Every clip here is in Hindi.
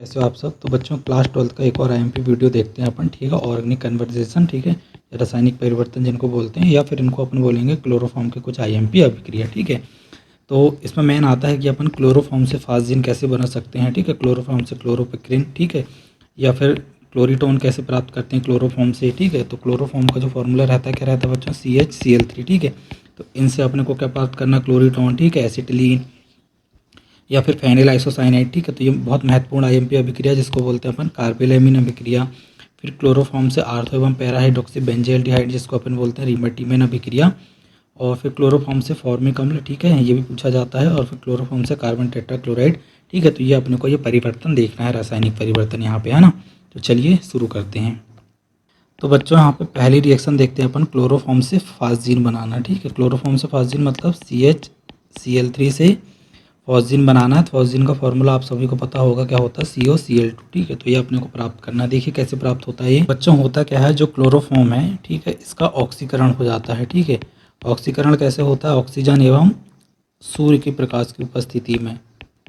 कैसे हो आप सब। तो बच्चों क्लास 12 का एक और आईएमपी वीडियो देखते हैं अपन, ठीक है। ऑर्गेनिक कन्वर्जेशन, ठीक है, रासायनिक परिवर्तन जिनको बोलते हैं, या फिर इनको अपन बोलेंगे क्लोरोफॉर्म के कुछ आईएमपी अभिक्रिया, ठीक है। तो इसमें मेन आता है कि अपन क्लोरोफॉर्म से फास्जीन कैसे बना सकते हैं, ठीक है, क्लोरोफॉर्म से क्लोरोपिक्रिन, ठीक है, या फिर क्लोरीटोन कैसे प्राप्त करते हैं क्लोरोफॉर्म से, ठीक है। तो क्लोरोफॉर्म का जो फॉर्मूला रहता है क्या रहता है बच्चों, CHCl3, ठीक है। तो इनसे अपने को क्या प्राप्त करना, क्लोरीटोन, ठीक है, एसिटिलीन या फिर फेनिल आइसोसाइनाइड, ठीक है। तो ये बहुत महत्वपूर्ण आईएमपी अभिक्रिया जिसको बोलते हैं अपन कार्बेलेमिन अभिक्रिया। फिर क्लोरोफॉर्म से आर्थो एवं पैराहाइड्रोक्सी बेंजेल्डिहाइड जिसको अपन बोलते हैं रिमेटिमेन अभिक्रिया। और फिर क्लोरोफॉर्म से फॉर्मिक अम्ल, ठीक है, ये भी पूछा जाता है। और फिर क्लोरोफॉर्म से कार्बन टेट्राक्लोराइड, ठीक है। तो ये अपने को ये परिवर्तन देखना है, रासायनिक परिवर्तन यहाँ पे, है ना। तो चलिए शुरू करते हैं। तो बच्चों यहाँ पे पहली रिएक्शन देखते हैं अपन, क्लोरोफॉर्म से फास्जीन बनाना, ठीक है। क्लोरोफॉर्म से फास्जीन मतलब CHCl3 से फॉस्जीन बनाना है। फॉस्जीन का फॉर्मूला आप सभी को पता होगा क्या होता है, COCl2, ठीक है। तो ये अपने को प्राप्त करना है। देखिए कैसे प्राप्त होता है ये बच्चों, होता क्या है, जो क्लोरोफॉर्म है, ठीक है, इसका ऑक्सीकरण हो जाता है, ठीक है। ऑक्सीकरण कैसे होता है, ऑक्सीजन एवं सूर्य के प्रकाश की उपस्थिति में,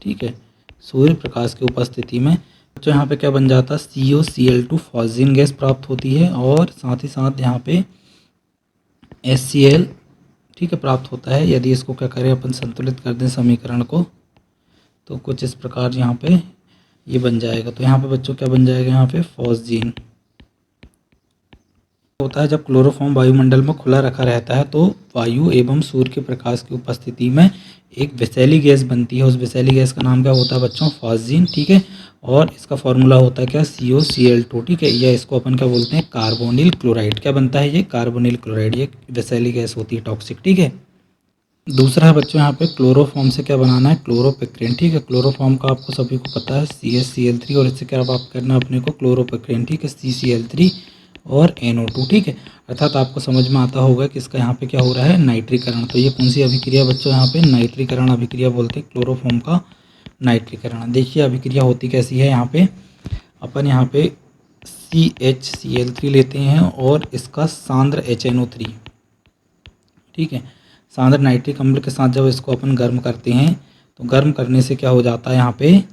ठीक है, सूर्य प्रकाश की उपस्थिति में। तो यहाँ पे क्या बन जाता है, COCl2 फॉस्जीन गैस प्राप्त होती है। और साथ ही साथ यहाँ पे HCl, ठीक है, प्राप्त होता है। यदि इसको क्या करें अपन, संतुलित कर दें समीकरण को, तो कुछ इस प्रकार यहाँ पे ये बन जाएगा। तो यहाँ पे बच्चों क्या बन जाएगा, यहाँ पे फॉस्जीन होता है। जब क्लोरोफॉर्म वायुमंडल में खुला रखा रहता है तो वायु एवं सूर्य के प्रकाश की उपस्थिति में एक विषैली गैस बनती है। उस विषैली गैस का नाम क्या होता है बच्चों, फॉस्जीन, ठीक है। और इसका फॉर्मूला होता है क्या, COCl2, ठीक है। या इसको अपन क्या बोलते हैं, कार्बोनिल क्लोराइड। क्या बनता है ये, कार्बोनिल क्लोराइड। ये विषैली गैस होती है, टॉक्सिक, ठीक है। दूसरा है बच्चों यहाँ पे क्लोरोफॉर्म से क्या बनाना है, क्लोरोपिक्रिन, ठीक है। क्लोरोफॉर्म का आपको सभी को पता है CHCl3, और इससे क्या प्राप्त करना है अपने को, क्लोरोपिक्रिन, ठीक है, CCl3 और NO2, ठीक है। अर्थात आपको समझ में आता होगा कि इसका यहाँ पे क्या हो रहा है, नाइट्रीकरण। तो ये कौन सी अभिक्रिया बच्चों, यहाँ पे नाइट्रीकरण अभिक्रिया बोलते हैं, क्लोरोफॉर्म का नाइट्रीकरण। देखिए अभिक्रिया होती कैसी है, यहाँ पे अपन यहाँ पे CHCl3 लेते हैं और इसका सांद्र HNO3, ठीक है, सांद्र नाइट्रिक अम्ल के साथ जब इसको अपन गर्म करते हैं तो गर्म करने से क्या हो जाता है, यहाँ पे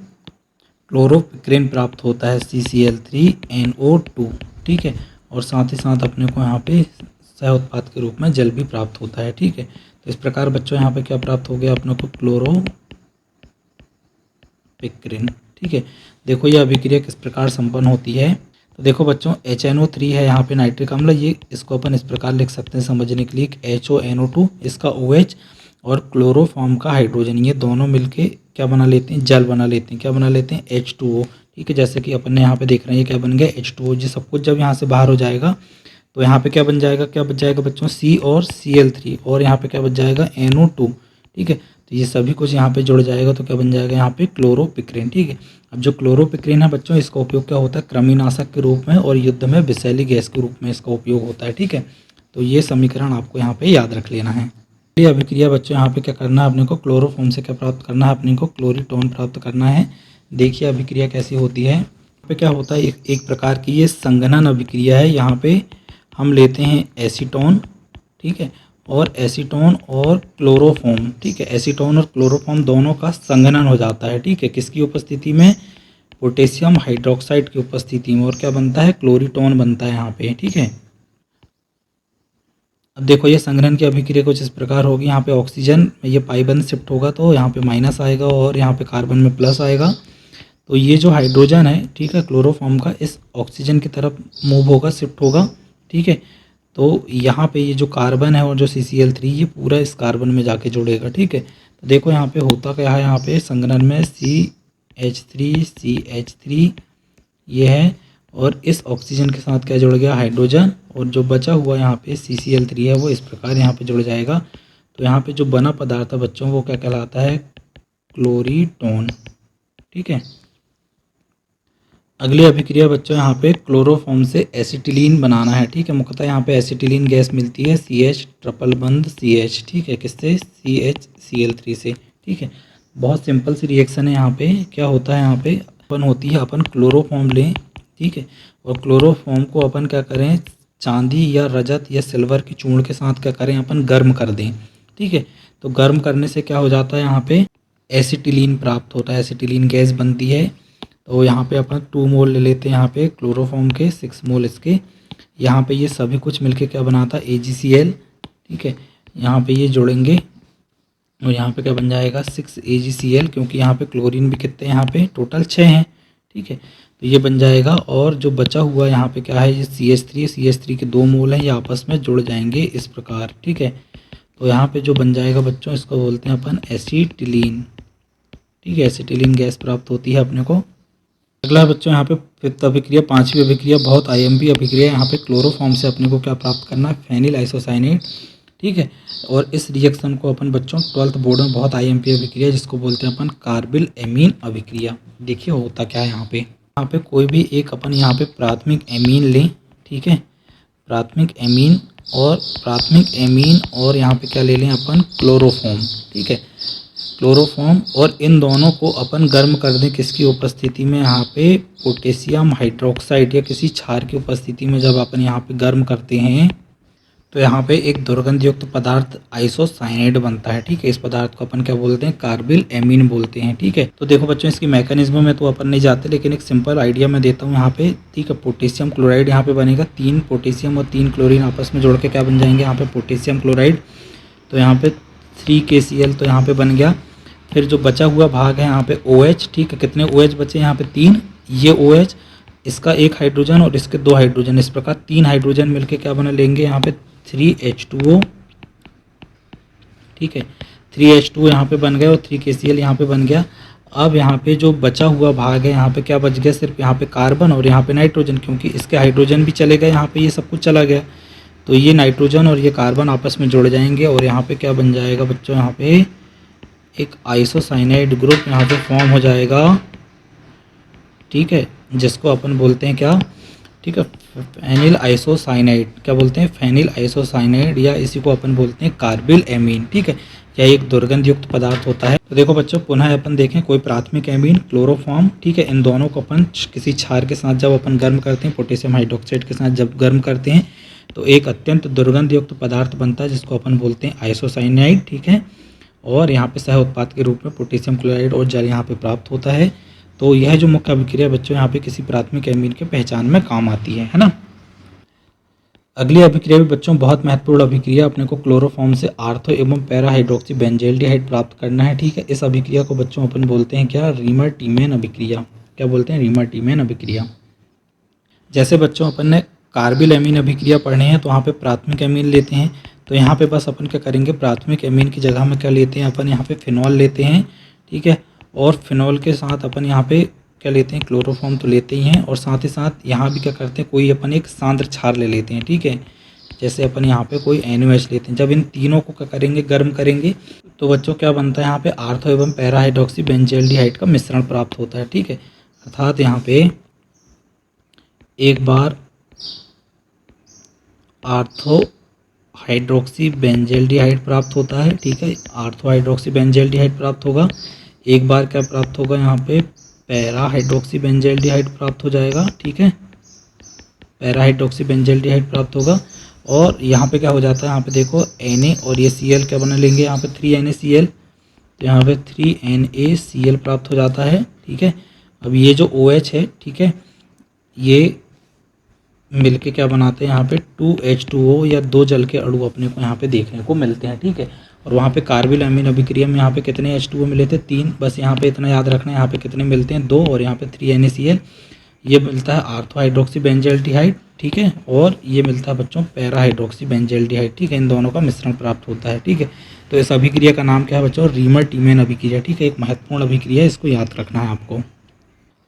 क्लोरोपिक्रिन प्राप्त होता है, CCl3NO2, ठीक है। और साथ ही साथ अपने को यहाँ पे सह उत्पाद के रूप में जल भी प्राप्त होता है, ठीक है। तो इस प्रकार बच्चों यहाँ पे क्या प्राप्त हो गया अपने को, क्लोरोपिक्रिन, ठीक है। देखो ये अभिक्रिया किस प्रकार संपन्न होती है। तो देखो बच्चों HNO3 है यहाँ पे नाइट्रिक अम्ल, ये इसको अपन इस प्रकार लिख सकते हैं समझने के लिए, HONO2 इसका OH और क्लोरोफॉर्म का हाइड्रोजन, ये दोनों मिलके क्या बना लेते हैं, जल बना लेते हैं। क्या बना लेते हैं, H2O, ठीक है। जैसे कि अपन ने यहाँ पे देख रहे हैं ये क्या बन गया, H2O। ये सब कुछ जब यहाँ से बाहर हो जाएगा तो यहाँ पे क्या बन जाएगा, क्या बच जाएगा बच्चों, C और Cl3, और यहाँ पे क्या बच जाएगा, NO2, ठीक है। तो ये सभी कुछ यहाँ पे जुड़ जाएगा तो क्या बन जाएगा, यहाँ पे क्लोरोपिक्रिन, ठीक है। अब जो क्लोरोपिक्रिन है बच्चों, इसका उपयोग क्या होता है, कृमिनाशक के रूप में और युद्ध में विषैली गैस के रूप में इसका उपयोग होता है, ठीक है। तो ये समीकरण आपको यहाँ पे याद रख लेना है। ये अभिक्रिया बच्चों यहाँ पे क्या करना है अपने को, क्लोरोफॉर्म से क्या प्राप्त करना है अपने को, क्लोरीटोन प्राप्त करना है। देखिए अभिक्रिया कैसी होती है, यहाँ पे क्या होता है, एक प्रकार की ये संघनन अभिक्रिया है। यहाँ पे हम लेते हैं एसीटोन, ठीक है, और एसीटोन और क्लोरोफॉर्म, ठीक है, एसीटोन और क्लोरोफॉर्म दोनों का संघनन हो जाता है, ठीक है। किसकी उपस्थिति में, पोटेशियम हाइड्रोक्साइड की उपस्थिति में। और क्या बनता है, क्लोरीटोन बनता है यहाँ पे, ठीक है। अब देखो ये संघनन की अभिक्रिया कुछ इस प्रकार होगी, यहाँ पे ऑक्सीजन में ये पाई बंद शिफ्ट होगा तो यहाँ पे माइनस आएगा और यहाँ पे कार्बन में प्लस आएगा। तो ये जो हाइड्रोजन है, ठीक है, क्लोरोफॉर्म का, इस ऑक्सीजन की तरफ मूव होगा, शिफ्ट होगा, ठीक है। तो यहाँ पे ये जो कार्बन है और जो CCl3, ये पूरा इस कार्बन में जाके जुड़ेगा, ठीक है। तो देखो यहाँ पे होता क्या है, यहाँ पे संघनन में CH3 ये है, और इस ऑक्सीजन के साथ क्या जुड़ गया, हाइड्रोजन, और जो बचा हुआ यहाँ पे CCl3 है वो इस प्रकार यहाँ पे जुड़ जाएगा। तो यहाँ पे जो बना पदार्थ है बच्चों वो क्या कहलाता है, क्लोरीटोन, ठीक है। अगली अभिक्रिया बच्चों यहाँ पे क्लोरोफॉर्म से एसिटिलीन बनाना है, ठीक है। मुख्यतः यहाँ पे एसिटिलीन गैस मिलती है CH ट्रिपल बंद CH, ठीक है, किससे, CHCl3 से, ठीक है। बहुत सिंपल सी रिएक्शन है। यहाँ पे क्या होता है, यहाँ पे अपन होती है, अपन क्लोरोफॉर्म लें, ठीक है, और क्लोरोफॉर्म को अपन क्या करें, चांदी या रजत या सिल्वर की चूर्ण के साथ क्या करें, अपन गर्म कर दें, ठीक है। तो गर्म करने से क्या हो जाता है, यहाँ पे एसिटिलीन प्राप्त होता है, एसिटिलीन गैस बनती है। तो यहाँ पे अपन 2 मोल ले लेते हैं यहाँ पे क्लोरोफॉर्म के, 6 मोल इसके। यहाँ पे ये सभी कुछ मिलके क्या बनाता है AgCl, ठीक है। यहाँ पे ये जोड़ेंगे और यहाँ पे क्या बन जाएगा 6 AgCl, क्योंकि यहाँ पे क्लोरीन भी कितने हैं, यहाँ पे टोटल 6 हैं, ठीक है। तो ये बन जाएगा और जो बचा हुआ यहाँ पे क्या है, ये CH3 के 2 मोल हैं, ये आपस में जुड़ जाएंगे इस प्रकार, ठीक है। तो यहाँ पे जो बन जाएगा बच्चों, इसको बोलते हैं अपन एसिटिलीन, ठीक है। एसिटिलीन गैस प्राप्त होती है अपने को। अगला बच्चों यहाँ पे 5th अभिक्रिया, 5वीं अभिक्रिया, बहुत IMP अभिक्रिया। यहाँ पे क्लोरोफॉर्म से अपने को क्या प्राप्त करना है, फेनिल आइसोसाइनेट, ठीक है। और इस रिएक्शन को अपन बच्चों 12th बोर्ड में बहुत IMP अभिक्रिया, जिसको बोलते हैं अपन कार्बिल एमीन अभिक्रिया। देखिए होता क्या है यहाँ पे कोई भी एक अपन यहाँ पे प्राथमिक एमीन लें, ठीक है। प्राथमिक एमीन और यहाँ पे क्या ले लें अपन, क्लोरोफॉर्म, ठीक है। क्लोरोफॉर्म, और इन दोनों को अपन गर्म कर दें किसकी उपस्थिति में, यहाँ पे पोटेशियम हाइड्रोक्साइड या किसी क्षार की उपस्थिति में जब अपन यहाँ पे गर्म करते हैं तो यहाँ पे एक दुर्गंध युक्त पदार्थ आइसोसाइनाइड बनता है, ठीक है। इस पदार्थ को अपन क्या बोलते हैं, कार्बिल एमीन बोलते हैं, ठीक है। तो देखो बच्चों इसकी मैकेनिज्म में तो अपन नहीं जाते, लेकिन एक सिंपल आइडिया मैं देता हूँ यहाँ पे, ठीक है। पोटेशियम क्लोराइड यहाँ पे बनेगा, 3 पोटेशियम और 3 क्लोरीन आपस में जोड़ के क्या बन जाएंगे यहाँ पे, पोटेशियम क्लोराइड। तो यहाँ पे 3KCl तो यहाँ पे बन गया। फिर जो बचा हुआ भाग है यहाँ पे OH, ठीक है। कितने OH बचे यहाँ पे, 3। ये OH, इसका 1 हाइड्रोजन और इसके 2 हाइड्रोजन, इस प्रकार 3 हाइड्रोजन मिलके क्या बना लेंगे यहाँ पे 3H2O, ठीक है। 3H2O यहाँ पे बन गया और 3KCl यहाँ पे बन गया। अब यहाँ पे जो बचा हुआ भाग है यहाँ पे क्या बच गया, सिर्फ यहाँ पे कार्बन और यहाँ पे नाइट्रोजन, क्योंकि इसके हाइड्रोजन भी चले गए, यहाँ पे ये सब कुछ चला गया। तो ये नाइट्रोजन और ये कार्बन आपस में जुड़ जाएंगे और यहाँ पे क्या बन जाएगा बच्चों, यहाँ पे एक आइसोसाइनाइड ग्रुप यहाँ पे फॉर्म हो जाएगा, ठीक है। जिसको अपन बोलते हैं क्या, ठीक है, फेनिल आइसोसाइनाइड। क्या बोलते हैं, फेनिल आइसोसाइनाइड, या इसी को अपन बोलते हैं कार्बिल एमीन, ठीक है। यह एक दुर्गंध युक्त पदार्थ होता है। तो देखो बच्चों पुनः अपन देखें, कोई प्राथमिक एमीन, क्लोरोफॉर्म, ठीक है। इन दोनों को अपन किसी क्षार के साथ जब अपन गर्म करते हैं, पोटेशियम हाइड्रोक्साइड के साथ जब गर्म करते हैं तो एक अत्यंत दुर्गंध युक्त पदार्थ बनता है, जिसको अपन बोलते हैं आइसोसाइनाइड, ठीक है। और यहाँ पे सह उत्पाद के रूप में पोटेशियम क्लोराइड और जल यहाँ पे प्राप्त होता है। तो यह जो मुख्य अभिक्रिया बच्चों यहाँ पे किसी प्राथमिक एमीन के पहचान में काम आती है ना। अगली अभिक्रिया भी बच्चों बहुत महत्वपूर्ण अभिक्रिया, अपने को क्लोरोफॉर्म से आर्थो एवं पैरा हाइड्रोक्सी बेंजल्डिहाइड प्राप्त करना है, ठीक है। इस अभिक्रिया को बच्चों अपन बोलते हैं क्या, रीमर टीमेन अभिक्रिया। क्या बोलते हैं, रीमर टीमेन अभिक्रिया। जैसे बच्चों अपन ने कार्बिल एमीन अभिक्रिया पढ़ने हैं तो वहाँ पे प्राथमिक एमीन लेते हैं, तो यहाँ पे बस अपन क्या करेंगे, प्राथमिक एमीन की जगह में क्या लेते हैं अपन, यहाँ पे फिनॉल लेते हैं, ठीक है। और फिनॉल के साथ अपन यहाँ पे क्या लेते हैं, क्लोरोफॉर्म तो लेते ही हैं, और साथ ही साथ यहाँ भी क्या करते हैं, कोई अपन एक सांद्र क्षार ले लेते हैं, ठीक है। जैसे अपन यहाँ पे कोई NaOH लेते हैं। जब इन तीनों को क्या करेंगे, गर्म करेंगे, तो बच्चों क्या बनता है, यहाँ पे आर्थो एवं पैरा हाइड्रोक्सी बेंजल्डिहाइड का मिश्रण प्राप्त होता है, ठीक है। अर्थात यहाँ पे एक बार आर्थो हाइड्रोक्सी बेंजल्डिहाइड प्राप्त होता है, ठीक है। आर्थो हाइड्रोक्सी बेंजल्डिहाइड प्राप्त होगा। एक बार क्या प्राप्त होगा, यहाँ पे पैरा हाइड्रोक्सी बेंजल्डिहाइड प्राप्त हो जाएगा, ठीक है। पैरा हाइड्रोक्सी बेंजल्डिहाइड प्राप्त होगा। और यहाँ पे क्या हो जाता है, यहाँ पे देखो Na और ये Cl क्या बना लेंगे, यहाँ पे 3NaCl, तो यहाँ पे 3NaCl प्राप्त हो जाता है, ठीक है। अब ये जो OH है, ठीक है, ये मिलके क्या बनाते हैं, यहाँ पे 2H2O या 2 जल के अणु अपने को यहाँ पे देखने को मिलते हैं, ठीक है। और वहाँ पे कार्बिल एमीन अभिक्रिया में यहाँ पे कितने H2O मिले थे, 3। बस यहाँ पे इतना याद रखना है, यहाँ पे कितने मिलते हैं, 2, और यहाँ पे 3NaCl। ये मिलता है आर्थो हाइड्रोक्सी बेंजल्डिहाइड, ठीक है। और ये मिलता है बच्चों पैरा हाइड्रोक्सी बेंजल्डिहाइड, ठीक है। इन दोनों का मिश्रण प्राप्त होता है, ठीक है। तो इस अभिक्रिया का नाम क्या है बच्चों, रीमर टीमेन अभिक्रिया, ठीक है। एक महत्वपूर्ण अभिक्रिया है, इसको याद रखना है आपको।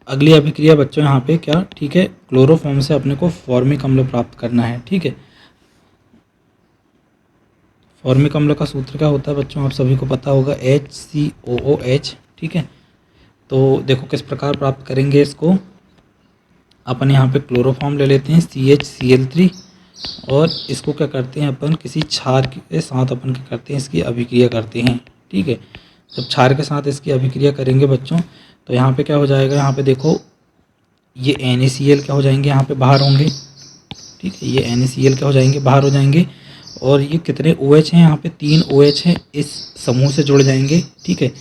अगली अभिक्रिया बच्चों यहाँ पे क्या, ठीक है, क्लोरोफॉर्म से अपने को फॉर्मिक अम्ल प्राप्त करना है, ठीक है। फॉर्मिक अम्ल का सूत्र क्या होता है बच्चों, आप सभी को पता होगा, HCOOH, ठीक है। तो देखो किस प्रकार प्राप्त करेंगे इसको, अपन यहाँ पे क्लोरोफॉर्म ले लेते हैं CHCl3, और इसको क्या करते हैं अपन, किसी क्षार के साथ अपन क्या करते हैं, इसकी अभिक्रिया करते हैं, ठीक है। जब क्षार के साथ इसकी अभिक्रिया करेंगे बच्चों, तो यहाँ पे क्या हो जाएगा, यहाँ पे देखो ये NaCl क्या हो जाएंगे, यहाँ पे बाहर होंगे, ठीक है। ये NaCl क्या हो जाएंगे, बाहर हो जाएंगे। और ये कितने OH हैं, यहाँ पे 3 OH हैं, इस समूह से जुड़ जाएंगे, ठीक है।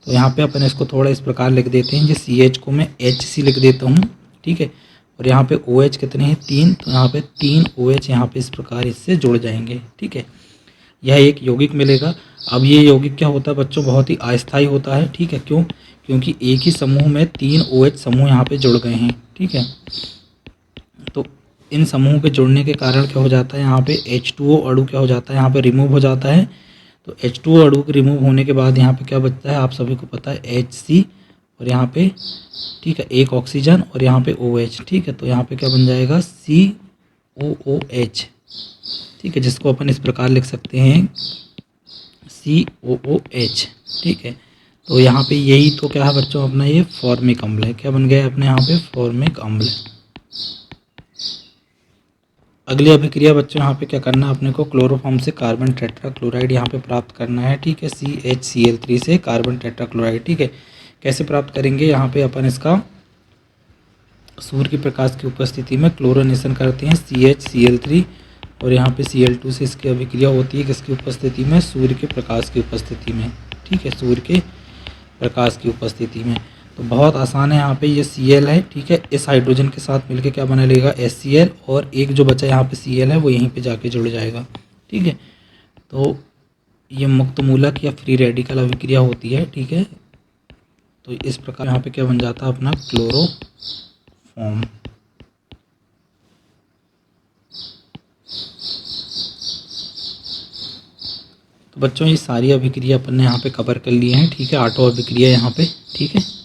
तो यहाँ पे अपन इसको थोड़ा इस प्रकार लिख देते हैं, जिस CH को मैं HC लिख देता हूँ, ठीक है। और यहाँ पे OH कितने हैं, 3, तो यहाँ पे 3 OH यहाँ पे इस प्रकार इससे जुड़ जाएंगे, ठीक है। यह एक यौगिक मिलेगा। अब ये यौगिक क्या होता है बच्चों, बहुत ही अस्थायी होता है, ठीक है। क्यों? क्योंकि एक ही समूह में 3 OH समूह यहाँ पे जुड़ गए हैं, ठीक है। तो इन समूह के जुड़ने के कारण क्या हो जाता है, यहाँ पे H2O अणु क्या हो जाता है, यहाँ पे रिमूव हो जाता है। तो H2O अणु के रिमूव होने के बाद यहाँ पे क्या बचता है, आप सभी को पता है, HC, और यहाँ पे, ठीक है, एक ऑक्सीजन और यहाँ पे OH, ठीक है। तो यहाँ पे क्या बन जाएगा, COOH, ठीक है, जिसको अपन इस प्रकार लिख सकते हैं COOH, ठीक है। तो यहाँ पे यही तो क्या है बच्चों, अपना ये फॉर्मिक अम्ल है। क्या बन गया अपने यहाँ पे, फॉर्मिक अम्ल। अगली अभिक्रिया बच्चों यहाँ पे क्या करना है अपने को, क्लोरोफॉर्म से कार्बन टेट्राक्लोराइड यहाँ पे प्राप्त करना है, ठीक है। CHCl3 से कार्बन टेट्राक्लोराइड, ठीक है। कैसे प्राप्त करेंगे, यहाँ पे अपन इसका सूर्य के प्रकाश की उपस्थिति में क्लोरोनेशन करते हैं CHCl3, और यहाँ पे Cl2 से इसकी अभिक्रिया होती है किसकी उपस्थिति में, सूर्य के प्रकाश की उपस्थिति में, ठीक है, सूर्य के प्रकाश की उपस्थिति में। तो बहुत आसान है, यहाँ पे ये Cl है, ठीक है। इस हाइड्रोजन के साथ मिलके क्या बना लेगा, HCl, और एक जो बचा यहाँ पे Cl है वो यहीं पे जाके जुड़ जाएगा, ठीक है। तो ये मुक्त मूलक या फ्री रेडिकल अभिक्रिया होती है, ठीक है। तो इस प्रकार यहाँ पे क्या बन जाता है अपना क्लोरोफॉर्म। तो बच्चों ये सारी अभिक्रिया अपन ने यहाँ पे कवर कर ली हैं, ठीक है, 8 अभिक्रिया यहाँ पे, ठीक है।